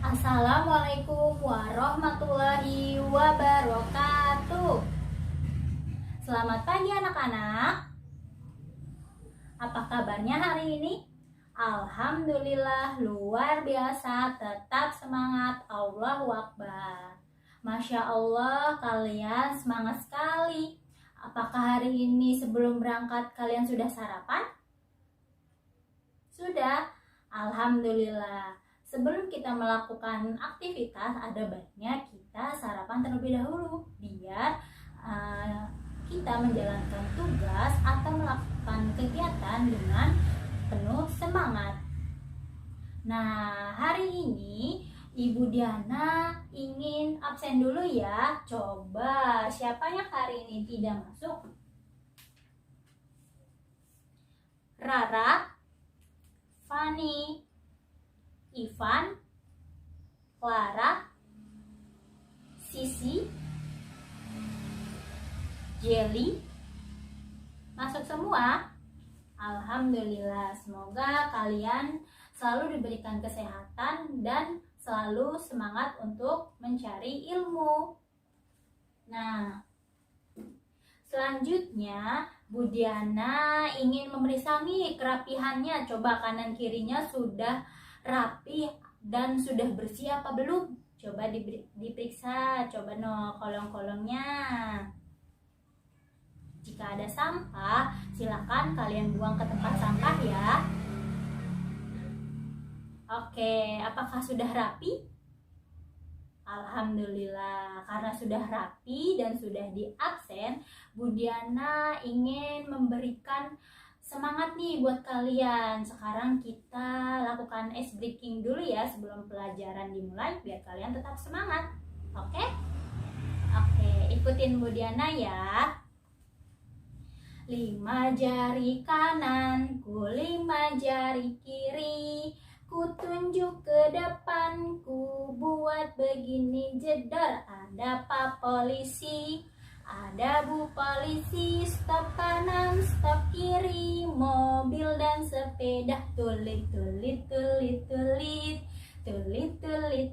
Assalamualaikum warahmatullahi wabarakatuh. Selamat pagi anak-anak. Apa kabarnya hari ini? Alhamdulillah luar biasa, tetap semangat, Allahu Akbar. Masya Allah, kalian semangat sekali. Apakah hari ini sebelum berangkat kalian sudah sarapan? Sudah? Alhamdulillah. Sebelum kita melakukan aktivitas, ada baiknya kita sarapan terlebih dahulu biar kita menjalankan tugas atau melakukan kegiatan dengan penuh semangat. Nah, hari ini Ibu Diana ingin absen dulu ya. Coba siapa yang hari ini tidak masuk? Rara, Fani, Ivan, Clara, Sisi, Jelly, masuk semua? Alhamdulillah, semoga kalian selalu diberikan kesehatan dan selalu semangat untuk mencari ilmu. Nah, selanjutnya Bu Diana ingin memeriksa nih kerapihannya. Coba kanan kirinya sudah rapi dan sudah bersih apa belum? Coba diperiksa, coba kolong-kolongnya. Jika ada sampah, silakan kalian buang ke tempat sampah ya. Oke, apakah sudah rapi? Alhamdulillah, karena sudah rapi dan sudah diabsen, Bu Diana ingin memberikan semangat nih buat kalian. Sekarang kita lakukan ice breaking dulu ya sebelum pelajaran dimulai biar kalian tetap semangat. Oke? Oke, ikutin Bu Diana ya. 5 jari kanan, ku 5 jari kiri, ku tunjuk ke depan, ku buat begini jedor. Ada Pak Polisi, ada Bu Polisi, stop kanan, stop kiri, mobil dan sepeda, tulit, tulit, tulit, tulit, tulit, tulit, tulit,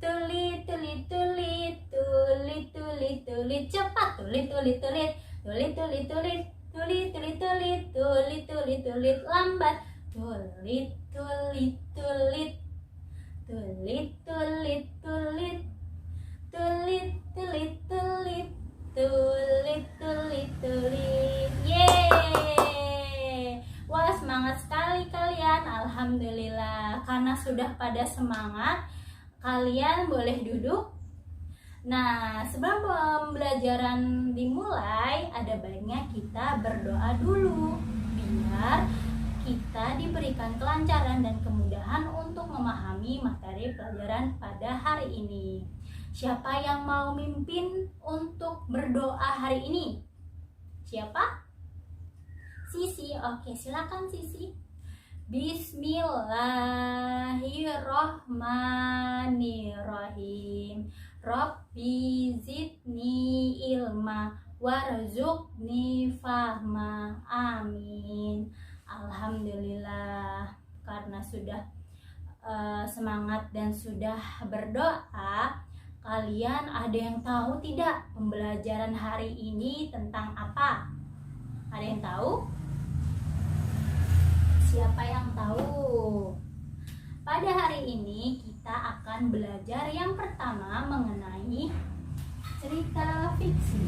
tulit, tulit, tulit, tulit, tulit, tulit, cepat, tulit, tulit, tulit, tulit, tulit, tulit, tulit, tulit, tulit, tulit, tulit, tulit, lambat, tulit, tulit, tulit, tulit, tulit, tulit, tulit, tulit, tulit, tulit, tulit, tulit. Yeay! Wah, semangat sekali kalian. Alhamdulillah. Karena sudah pada semangat, kalian boleh duduk. Nah, sebelum pembelajaran dimulai, ada baiknya kita berdoa dulu biar kita diberikan kelancaran dan kemudahan untuk memahami materi pelajaran pada hari ini. Siapa yang mau mimpin untuk berdoa hari ini? Siapa? Sisi. Oke, silakan Sisi. Bismillahirrohmanirrohim. Rabbi zidni ilma warzuqni fahma. Amin. Alhamdulillah, karena sudah semangat dan sudah berdoa, kalian ada yang tahu tidak pembelajaran hari ini tentang apa? Ada yang tahu? Siapa yang tahu? Pada hari ini kita akan belajar yang pertama mengenai cerita fiksi.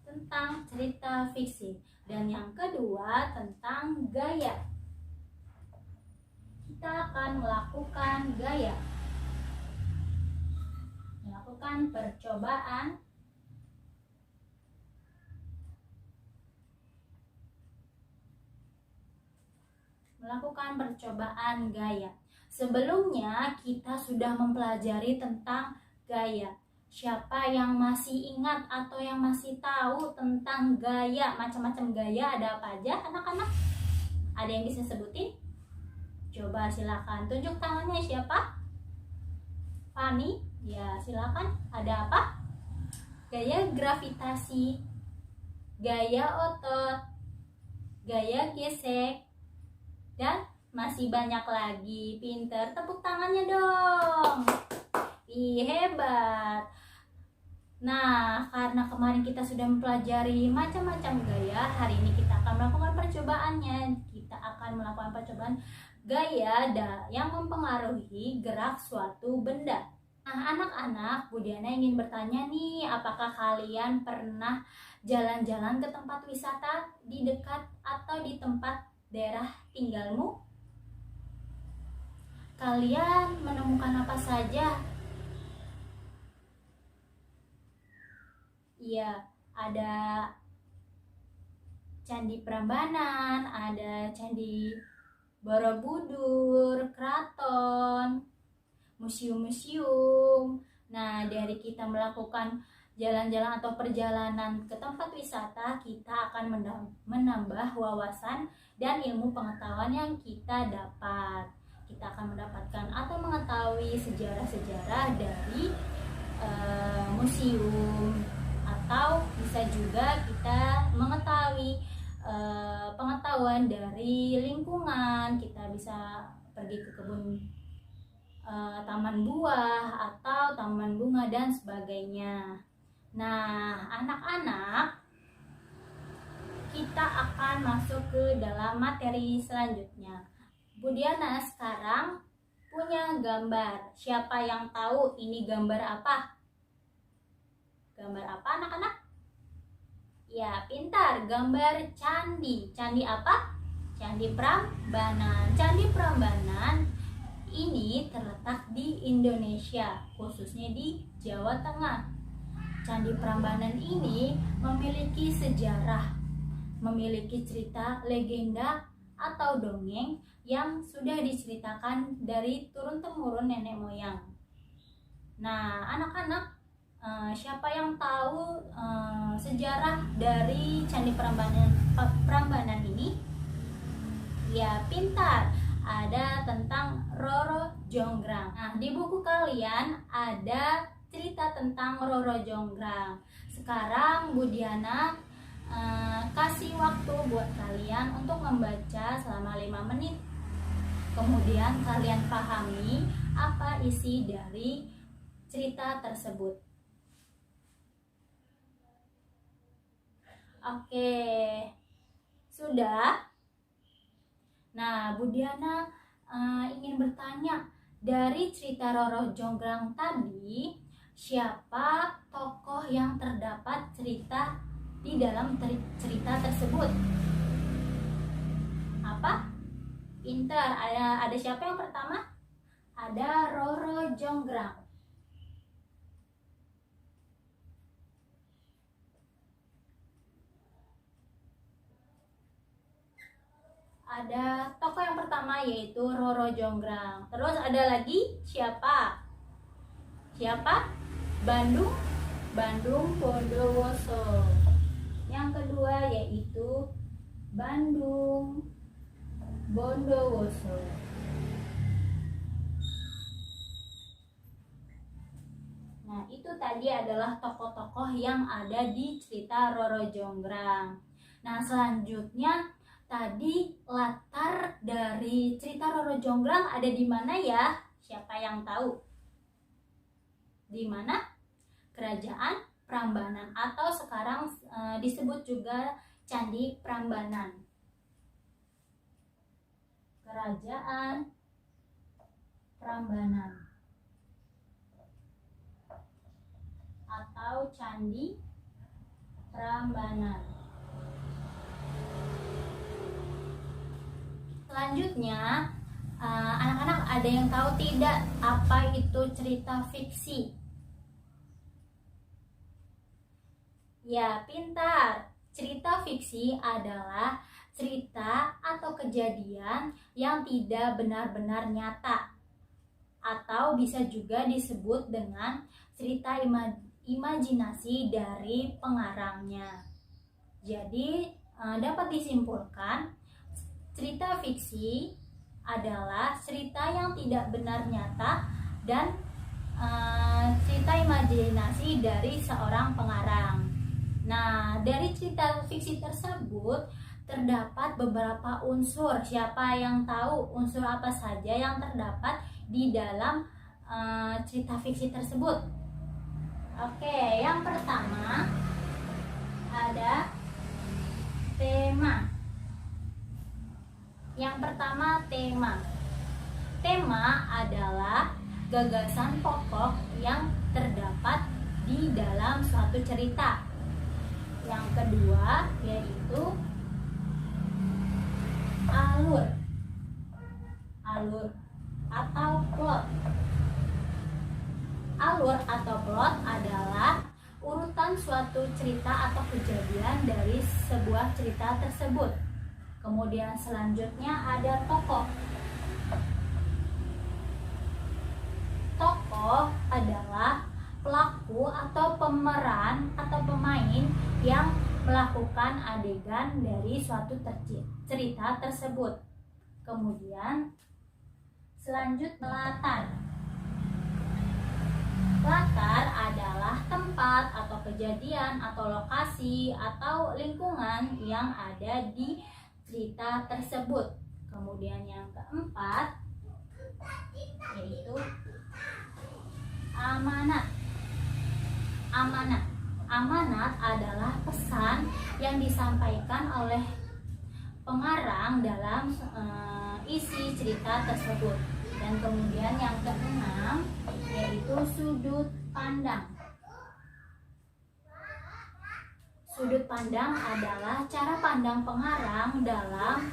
Tentang cerita fiksi. Dan yang kedua tentang gaya. Kita akan melakukan gaya. Melakukan percobaan gaya. Sebelumnya kita sudah mempelajari tentang gaya. Siapa yang masih ingat atau yang masih tahu tentang gaya? Macam-macam gaya ada apa aja anak-anak? Ada yang bisa sebutin? Coba silakan tunjuk tangannya siapa? Fani? Ya silakan. Ada apa? Gaya gravitasi, gaya otot, gaya gesek, dan masih banyak lagi. Pinter, tepuk tangannya dong. Ih, hebat. Nah, karena kemarin kita sudah mempelajari macam-macam gaya, hari ini kita akan melakukan percobaannya. Kita akan melakukan percobaan gaya yang mempengaruhi gerak suatu benda. Nah, anak-anak, Bu Diana ingin bertanya nih, apakah kalian pernah jalan-jalan ke tempat wisata di dekat atau di tempat daerah tinggalmu? Kalian menemukan apa saja? Iya, ada Candi Prambanan, ada Candi Borobudur, keraton, museum-museum. Nah, dari kita melakukan jalan-jalan atau perjalanan ke tempat wisata, kita akan menambah wawasan dan ilmu pengetahuan yang kita dapat. Kita akan mendapatkan atau mengetahui sejarah-sejarah dari museum, atau bisa juga kita mengetahui pengetahuan dari lingkungan. Kita bisa pergi ke kebun, taman buah atau taman bunga dan sebagainya. Nah, anak-anak, kita akan masuk ke dalam materi selanjutnya. Bu Diana sekarang punya gambar. Siapa yang tahu ini gambar apa? Gambar apa, anak-anak? Ya, pintar. Gambar candi. Candi apa? Candi Prambanan. Candi Prambanan ini terletak di Indonesia, khususnya di Jawa Tengah. Candi Prambanan ini memiliki sejarah, memiliki cerita, legenda, atau dongeng yang sudah diceritakan dari turun-temurun nenek moyang. Nah, anak-anak, siapa yang tahu sejarah dari Candi Prambanan ini? Ya, pintar. Ada tentang Roro Jonggrang. Nah, di buku kalian ada cerita tentang Roro Jonggrang. Sekarang Bu Diana kasih waktu buat kalian untuk membaca selama 5 menit. Kemudian kalian pahami apa isi dari cerita tersebut. Oke, sudah? Nah, Bu Diana ingin bertanya, dari cerita Roro Jonggrang tadi, siapa tokoh yang terdapat cerita di dalam cerita tersebut? Apa? Pintar. Ada siapa yang pertama? Ada Roro Jonggrang. Ada tokoh yang pertama yaitu Roro Jonggrang. Terus ada lagi siapa? Siapa? Bandung Bondowoso. Yang kedua yaitu Bandung Bondowoso. Nah, itu tadi adalah tokoh-tokoh yang ada di cerita Roro Jonggrang. Nah, selanjutnya tadi latar dari cerita Roro Jonggrang ada di mana ya? Siapa yang tahu? Di mana? Kerajaan Prambanan, atau sekarang disebut juga Candi Prambanan. Kerajaan Prambanan atau Candi Prambanan. Selanjutnya, anak-anak ada yang tahu tidak apa itu cerita fiksi? Ya, pintar. Cerita fiksi adalah cerita atau kejadian yang tidak benar-benar nyata, atau bisa juga disebut dengan cerita imajinasi dari pengarangnya. Jadi, dapat disimpulkan cerita fiksi adalah cerita yang tidak benar nyata dan cerita imajinasi dari seorang pengarang. Nah, dari cerita fiksi tersebut terdapat beberapa unsur. Siapa yang tahu unsur apa saja yang terdapat di dalam cerita fiksi tersebut? Oke, yang pertama ada tema. Yang pertama tema. Tema adalah gagasan pokok yang terdapat di dalam suatu cerita. Yang kedua yaitu alur atau plot. Alur atau plot adalah urutan suatu cerita atau kejadian dari sebuah cerita tersebut. Kemudian selanjutnya ada tokoh. Tokoh adalah pelaku atau pemeran atau pemain yang melakukan adegan dari suatu cerita tersebut. Kemudian selanjutnya latar. Latar adalah tempat atau kejadian atau lokasi atau lingkungan yang ada di cerita tersebut. Kemudian yang keempat yaitu amanat. Amanat adalah pesan yang disampaikan oleh pengarang dalam isi cerita tersebut. Dan kemudian yang keenam yaitu sudut pandang. Sudut pandang adalah cara pandang pengarang dalam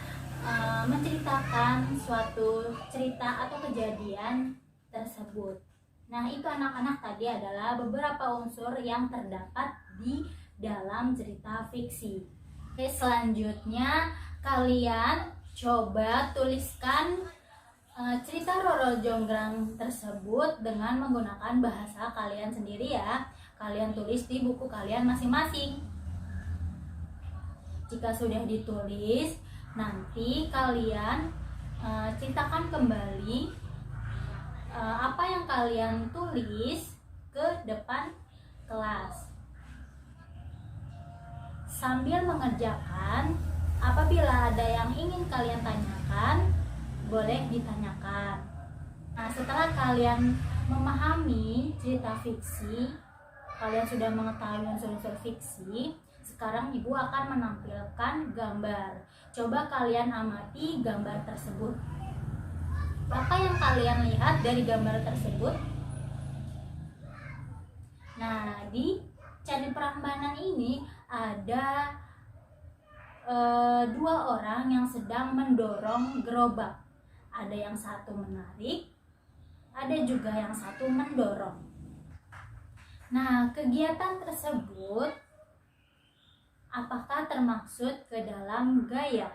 menceritakan suatu cerita atau kejadian tersebut. Nah, itu anak-anak tadi adalah beberapa unsur yang terdapat di dalam cerita fiksi. Oke, selanjutnya kalian coba tuliskan cerita Roro Jonggrang tersebut dengan menggunakan bahasa kalian sendiri ya. Kalian tulis di buku kalian masing-masing. Jika sudah ditulis, nanti kalian ceritakan kembali apa yang kalian tulis ke depan kelas. Sambil mengerjakan, apabila ada yang ingin kalian tanyakan, boleh ditanyakan. Nah, setelah kalian memahami cerita fiksi, kalian sudah mengetahui unsur-unsur fiksi, sekarang Ibu akan menampilkan gambar. Coba kalian amati gambar tersebut. Apa yang kalian lihat dari gambar tersebut? Nah, di Candi Prambanan ini ada dua orang yang sedang mendorong gerobak. Ada yang satu menarik, ada juga yang satu mendorong. Nah, kegiatan tersebut apakah termaksud ke dalam gaya?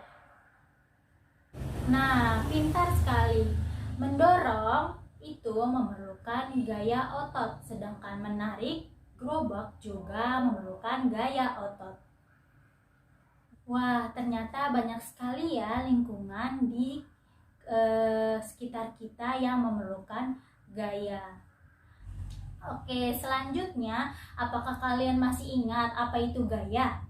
Nah, pintar sekali. Mendorong itu memerlukan gaya otot, sedangkan menarik gerobak juga memerlukan gaya otot. Wah, ternyata banyak sekali ya lingkungan di sekitar kita yang memerlukan gaya. Oke, selanjutnya, apakah kalian masih ingat apa itu gaya?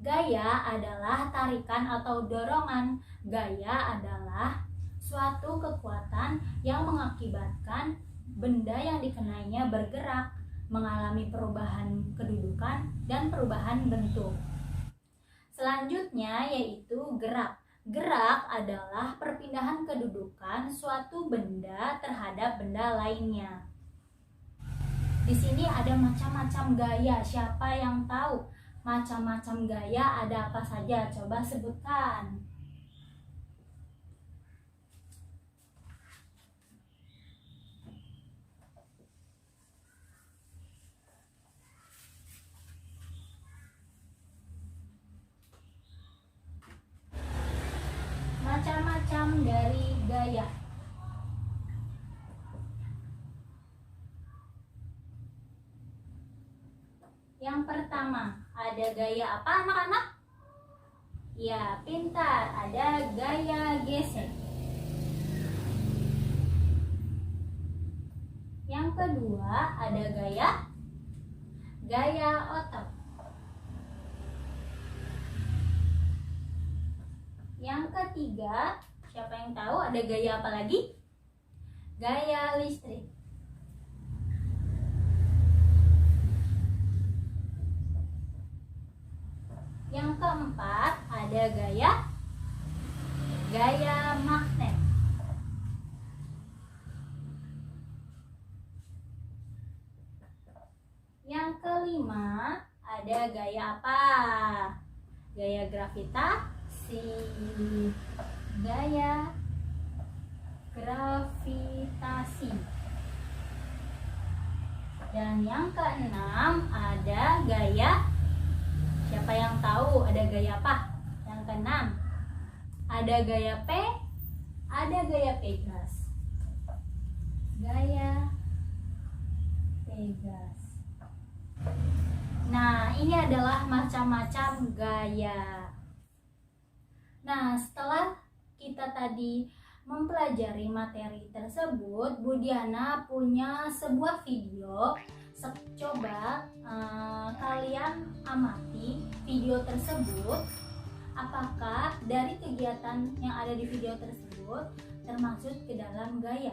Gaya adalah tarikan atau dorongan. Gaya adalah suatu kekuatan yang mengakibatkan benda yang dikenainya bergerak, mengalami perubahan kedudukan dan perubahan bentuk. Selanjutnya yaitu gerak. Gerak adalah perpindahan kedudukan suatu benda terhadap benda lainnya. Di sini ada macam-macam gaya. Siapa yang tahu macam-macam gaya ada apa saja? Coba sebutkan. Macam-macam dari gaya. Yang pertama, ada gaya apa anak-anak? Ya, pintar. Ada gaya gesek. Yang kedua, ada gaya otot. ketiga, siapa yang tahu ada gaya apa lagi? Gaya listrik. Yang keempat ada gaya magnet. Yang kelima ada gaya apa? Gaya gravitasi. Gaya gravitasi. Dan yang keenam ada gaya, siapa yang tahu ada gaya apa? Yang keenam ada gaya P, ada gaya Pegas. Gaya Pegas. Nah, ini adalah macam-macam gaya. Nah, setelah kita tadi mempelajari materi tersebut, Bu Diana punya sebuah video. Coba kalian amati video tersebut. Apakah dari kegiatan yang ada di video tersebut termasuk ke dalam gaya?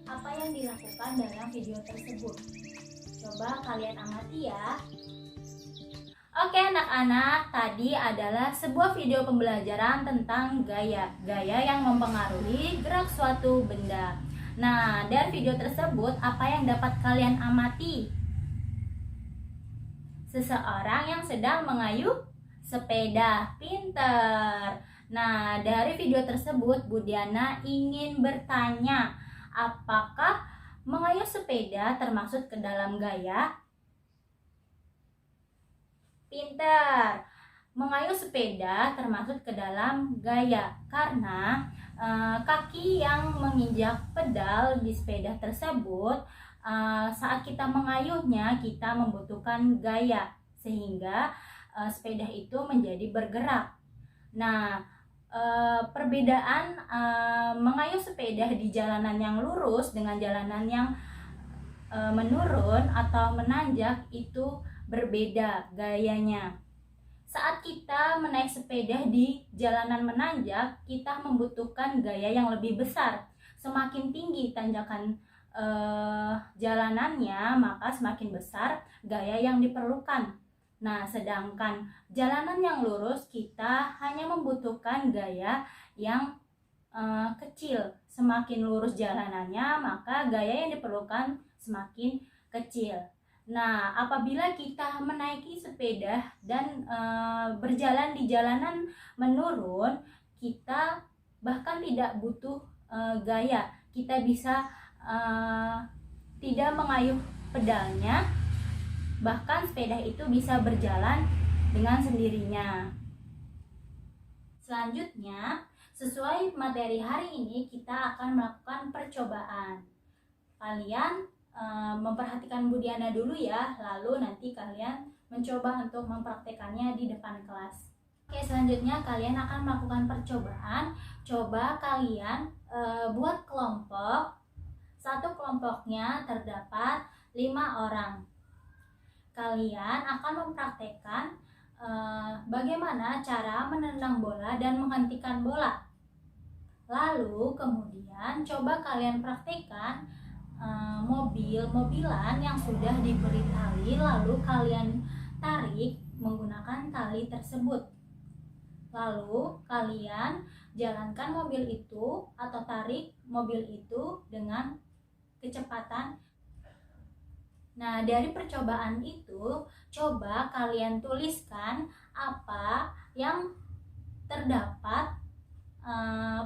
Apa yang dilakukan dalam video tersebut? Coba kalian amati ya. Oke anak-anak, tadi adalah sebuah video pembelajaran tentang gaya yang mempengaruhi gerak suatu benda. Nah, dari video tersebut apa yang dapat kalian amati? Seseorang yang sedang mengayuh sepeda. Pinter. Nah, dari video tersebut Bu Diana ingin bertanya, apakah mengayuh sepeda termasuk ke dalam gaya? Pinter. Mengayuh sepeda termasuk ke dalam gaya karena kaki yang menginjak pedal di sepeda tersebut, saat kita mengayuhnya kita membutuhkan gaya sehingga sepeda itu menjadi bergerak. Nah, perbedaan mengayuh sepeda di jalanan yang lurus dengan jalanan yang menurun atau menanjak itu berbeda gayanya. Saat kita menaik sepeda di jalanan menanjak, kita membutuhkan gaya yang lebih besar. Semakin tinggi tanjakan jalanannya, maka semakin besar gaya yang diperlukan. Nah, sedangkan jalanan yang lurus, kita hanya membutuhkan gaya yang kecil. Semakin lurus jalanannya, maka gaya yang diperlukan semakin kecil. Nah, apabila kita menaiki sepeda dan berjalan di jalanan menurun, kita bahkan tidak butuh gaya. Kita bisa tidak mengayuh pedalnya, bahkan sepeda itu bisa berjalan dengan sendirinya. Selanjutnya, sesuai materi hari ini, kita akan melakukan percobaan. Kalian memperhatikan Bu Diana dulu ya, lalu nanti kalian mencoba untuk mempraktekannya di depan kelas. Oke, selanjutnya kalian akan melakukan percobaan. Coba kalian buat kelompok. Satu kelompoknya terdapat 5 orang. Kalian akan mempraktekkan bagaimana cara menendang bola dan menghentikan bola. Lalu kemudian coba kalian praktekkan mobil-mobilan yang sudah diberi tali, lalu kalian tarik menggunakan tali tersebut. Lalu kalian jalankan mobil itu atau tarik mobil itu dengan kecepatan. Nah, dari percobaan itu, coba kalian tuliskan apa yang terdapat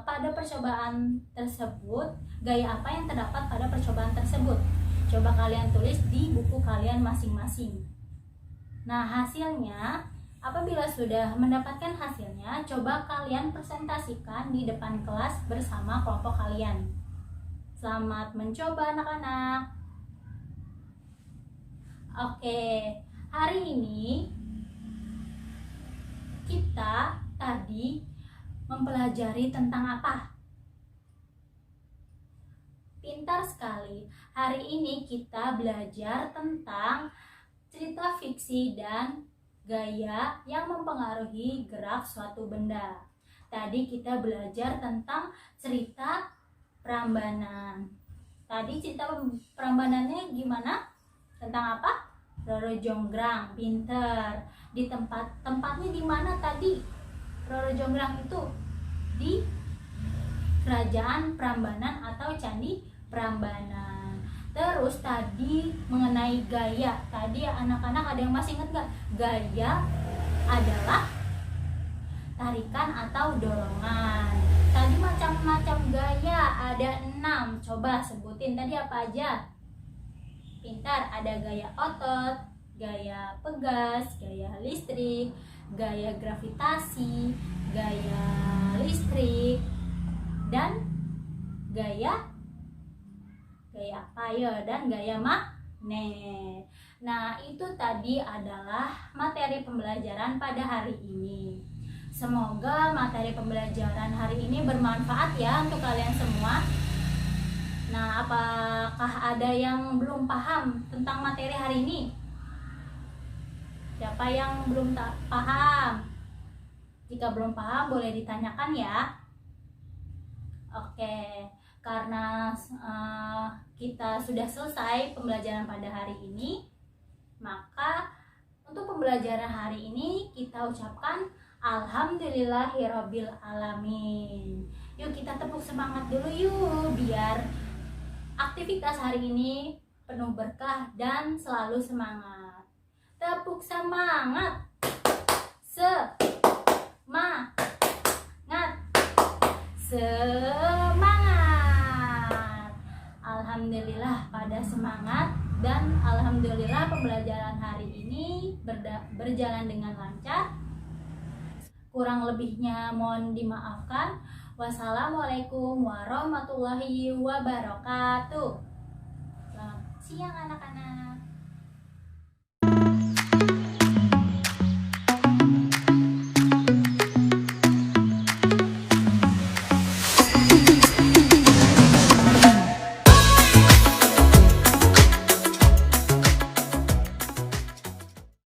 pada percobaan tersebut, gaya apa yang terdapat pada percobaan tersebut. Coba kalian tulis di buku kalian masing-masing. Nah, hasilnya, apabila sudah mendapatkan hasilnya, coba kalian presentasikan di depan kelas bersama kelompok kalian. Selamat mencoba anak-anak. Oke, hari ini kita tadi mempelajari tentang apa? Pintar sekali. Hari ini kita belajar tentang cerita fiksi dan gaya yang mempengaruhi gerak suatu benda. Tadi kita belajar tentang cerita Prambanan. Tadi cerita Prambanannya gimana? Tentang apa? Roro Jonggrang, pinter. Di tempatnya di mana tadi? Roro Jonggrang itu di Kerajaan Prambanan atau Candi Prambanan. Terus tadi mengenai gaya. Tadi anak-anak ada yang masih ingat nggak? Gaya adalah tarikan atau dorongan. Tadi macam-macam gaya ada 6. Coba sebutin tadi apa aja? Pintar, ada gaya otot, gaya pegas, gaya listrik, gaya gravitasi, gaya listrik, dan gaya apa ya? Dan gaya magnet. Nah, itu tadi adalah materi pembelajaran pada hari ini. Semoga materi pembelajaran hari ini bermanfaat ya untuk kalian semua. Nah, apakah ada yang belum paham tentang materi hari ini? Siapa yang belum paham? Jika belum paham boleh ditanyakan ya. Oke, karena kita sudah selesai pembelajaran pada hari ini, maka untuk pembelajaran hari ini kita ucapkan Alhamdulillahirabbil alamin. Yuk kita tepuk semangat dulu yuk, biar aktivitas hari ini penuh berkah dan selalu semangat. Tepuk semangat. Semangat. Alhamdulillah pada semangat, dan alhamdulillah pembelajaran hari ini berjalan dengan lancar. Kurang lebihnya mohon dimaafkan. Wassalamualaikum warahmatullahi wabarakatuh. Selamat siang anak-anak.